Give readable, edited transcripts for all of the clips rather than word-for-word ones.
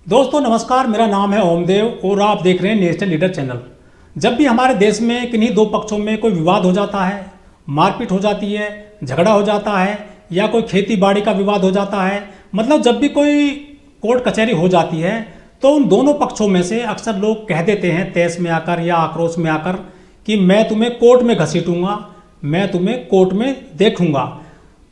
दोस्तों नमस्कार, मेरा नाम है ओमदेव और आप देख रहे हैं नेशनल लीडर चैनल। जब भी हमारे देश में किन्हीं दो पक्षों में कोई विवाद हो जाता है, मारपीट हो जाती है, झगड़ा हो जाता है या कोई खेती बाड़ी का विवाद हो जाता है, मतलब जब भी कोई कोर्ट कचहरी हो जाती है तो उन दोनों पक्षों में से अक्सर लोग कह देते हैं तैश में आकर या आक्रोश में आकर कि मैं तुम्हें कोर्ट में घसीटूंगा, मैं तुम्हें कोर्ट में देखूंगा।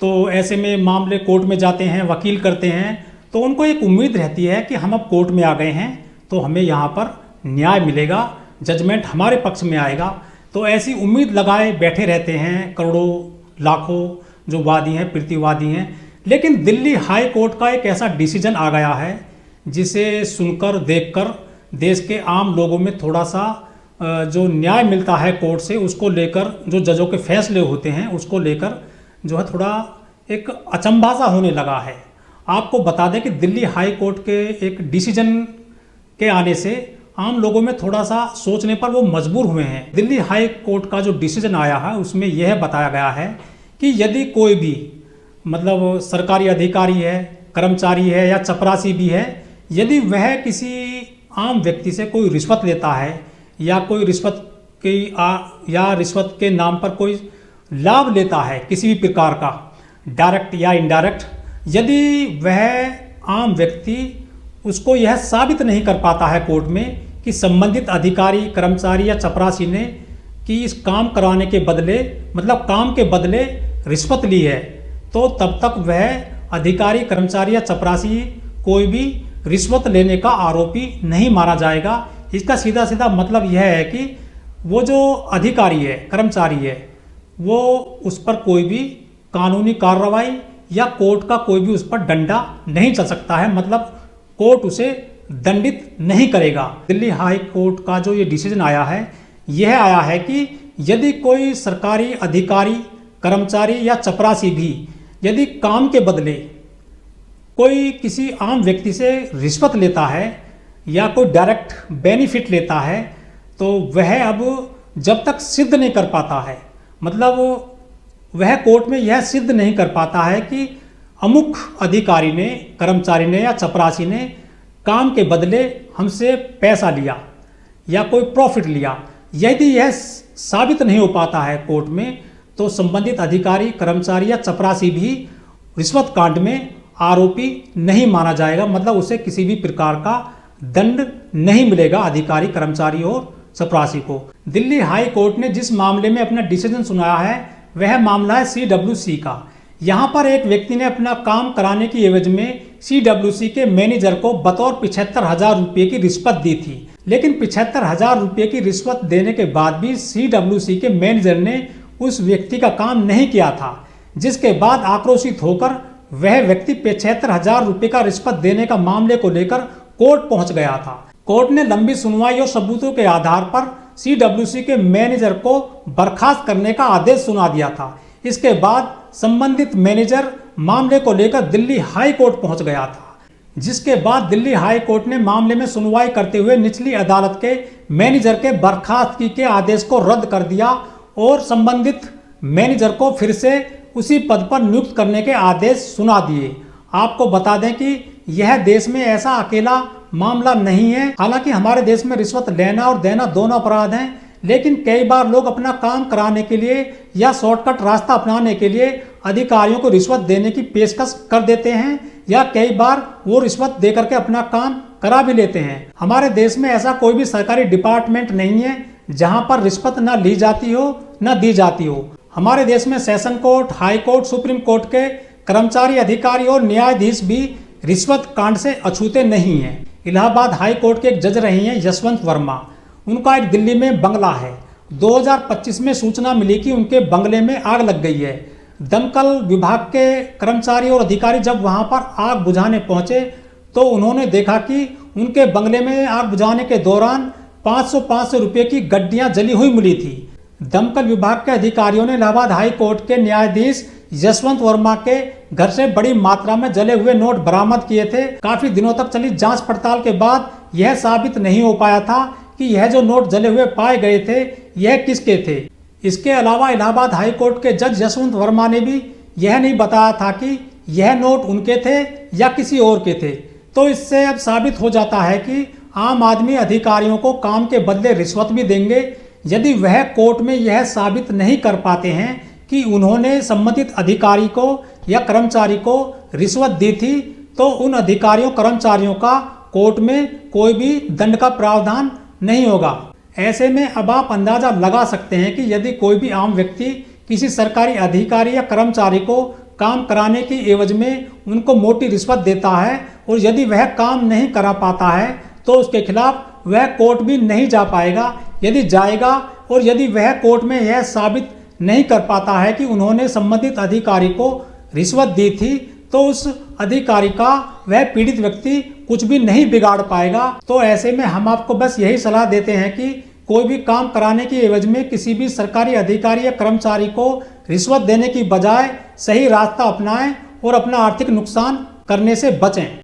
तो ऐसे में मामले कोर्ट में जाते हैं, वकील करते हैं, तो उनको एक उम्मीद रहती है कि हम अब कोर्ट में आ गए हैं तो हमें यहाँ पर न्याय मिलेगा, जजमेंट हमारे पक्ष में आएगा। तो ऐसी उम्मीद लगाए बैठे रहते हैं करोड़ों लाखों जो वादी हैं, प्रतिवादी हैं। लेकिन दिल्ली हाई कोर्ट का एक ऐसा डिसीजन आ गया है जिसे सुनकर देखकर देश के आम लोगों में थोड़ा सा जो न्याय मिलता है कोर्ट से, उसको लेकर जो जजों के फैसले होते हैं उसको लेकर जो है थोड़ा एक अचंभा सा होने लगा है। आपको बता दें कि दिल्ली हाई कोर्ट के एक डिसीजन के आने से आम लोगों में थोड़ा सा सोचने पर वो मजबूर हुए हैं। दिल्ली हाई कोर्ट का जो डिसीजन आया है उसमें यह बताया गया है कि यदि कोई भी मतलब सरकारी अधिकारी है, कर्मचारी है या चपरासी भी है, यदि वह किसी आम व्यक्ति से कोई रिश्वत लेता है या कोई रिश्वत के नाम पर कोई लाभ लेता है किसी भी प्रकार का, डायरेक्ट या इनडायरेक्ट, यदि वह आम व्यक्ति उसको यह साबित नहीं कर पाता है कोर्ट में कि संबंधित अधिकारी, कर्मचारी या चपरासी ने कि इस काम कराने के बदले मतलब काम के बदले रिश्वत ली है, तो तब तक वह अधिकारी, कर्मचारी या चपरासी कोई भी रिश्वत लेने का आरोपी नहीं माना जाएगा। इसका सीधा सीधा मतलब यह है कि वो जो अधिकारी है, कर्मचारी है, वो उस पर कोई भी कानूनी कार्रवाई या कोर्ट का कोई भी उस पर डंडा नहीं चल सकता है, मतलब कोर्ट उसे दंडित नहीं करेगा। दिल्ली हाई कोर्ट का जो ये डिसीजन आया है, यह आया है कि यदि कोई सरकारी अधिकारी, कर्मचारी या चपरासी भी यदि काम के बदले कोई किसी आम व्यक्ति से रिश्वत लेता है या कोई डायरेक्ट बेनिफिट लेता है, तो वह अब जब तक सिद्ध नहीं कर पाता है, मतलब वह कोर्ट में यह सिद्ध नहीं कर पाता है कि अमुक अधिकारी ने, कर्मचारी ने या चपरासी ने काम के बदले हमसे पैसा लिया या कोई प्रॉफिट लिया, यदि यह साबित नहीं हो पाता है कोर्ट में, तो संबंधित अधिकारी, कर्मचारी या चपरासी भी रिश्वत कांड में आरोपी नहीं माना जाएगा, मतलब उसे किसी भी प्रकार का दंड नहीं मिलेगा अधिकारी, कर्मचारी और चपरासी को। दिल्ली हाई कोर्ट ने जिस मामले में अपना डिसीजन सुनाया है वह मामला है CWC का। यहाँ पर एक व्यक्ति ने अपना काम कराने की एवज में CWC के मैनेजर को बतौर 75,000 रुपये की रिश्वत दी थी, लेकिन 75,000 रुपये की रिश्वत देने के बाद भी CWC के मैनेजर ने उस व्यक्ति का काम नहीं किया था, जिसके बाद आक्रोशित होकर वह व्यक्ति 75,000 रुपये का रिश्वत देने का मामले को लेकर कोर्ट पहुंच गया था। कोर्ट ने लंबी सुनवाई और सबूतों के आधार पर CWC के मैनेजर को बर्खास्त करने का आदेश सुना दिया था। इसके बाद संबंधित मैनेजर मामले को लेकर दिल्ली हाई कोर्ट पहुंच गया था, जिसके बाद दिल्ली हाई कोर्ट ने मामले में सुनवाई करते हुए निचली अदालत के मैनेजर के बर्खास्तगी के आदेश को रद्द कर दिया और संबंधित मैनेजर को फिर से उसी पद पर नियुक्त करने के आदेश सुना दिए। आपको बता दें कि यह देश में ऐसा अकेला मामला नहीं है। हालांकि हमारे देश में रिश्वत लेना और देना दोनों अपराध हैं, लेकिन कई बार लोग अपना काम कराने के लिए या शॉर्टकट रास्ता अपनाने के लिए अधिकारियों को रिश्वत देने की पेशकश कर देते हैं या कई बार वो रिश्वत दे करके अपना काम करा भी लेते हैं। हमारे देश में ऐसा कोई भी सरकारी डिपार्टमेंट नहीं है जहां पर रिश्वत न ली जाती हो न दी जाती हो। हमारे देश में session court, high court, supreme court के कर्मचारी, अधिकारी और न्यायाधीश भी रिश्वत कांड से अछूते नहीं हैं। इलाहाबाद हाई कोर्ट के एक जज रही हैं यशवंत वर्मा, उनका एक दिल्ली में बंगला है। 2025 में सूचना मिली कि उनके बंगले में आग लग गई है। दमकल विभाग के कर्मचारी और अधिकारी जब वहां पर आग बुझाने पहुंचे तो उन्होंने देखा कि उनके बंगले में आग बुझाने के दौरान 500 रुपये की गड्डियां जली हुई मिली थी। दमकल विभाग के अधिकारियों ने इलाहाबाद हाई कोर्ट के न्यायाधीश यशवंत वर्मा के घर से बड़ी मात्रा में जले हुए नोट बरामद किए थे। काफी दिनों तक चली जांच पड़ताल के बाद यह साबित नहीं हो पाया था कि यह जो नोट जले हुए पाए गए थे यह किसके थे। इसके अलावा इलाहाबाद हाई कोर्ट के जज यशवंत वर्मा ने भी यह नहीं बताया था कि यह नोट उनके थे या किसी और के थे। तो इससे अब साबित हो जाता है कि आम आदमी अधिकारियों को काम के बदले रिश्वत भी देंगे। यदि वह कोर्ट में यह साबित नहीं कर पाते हैं कि उन्होंने संबंधित अधिकारी को या कर्मचारी को रिश्वत दी थी, तो उन अधिकारियों कर्मचारियों का कोर्ट में कोई भी दंड का प्रावधान नहीं होगा। ऐसे में अब आप अंदाजा लगा सकते हैं कि यदि कोई भी आम व्यक्ति किसी सरकारी अधिकारी या कर्मचारी को काम कराने की एवज में उनको मोटी रिश्वत देता है और यदि वह काम नहीं करा पाता है तो उसके खिलाफ वह कोर्ट भी नहीं जा पाएगा। यदि जाएगा और यदि वह कोर्ट में यह साबित नहीं कर पाता है कि उन्होंने संबंधित अधिकारी को रिश्वत दी थी, तो उस अधिकारी का वह पीड़ित व्यक्ति कुछ भी नहीं बिगाड़ पाएगा। तो ऐसे में हम आपको बस यही सलाह देते हैं कि कोई भी काम कराने की एवज में किसी भी सरकारी अधिकारी या कर्मचारी को रिश्वत देने की बजाय सही रास्ता अपनाएं और अपना आर्थिक नुकसान करने से बचें।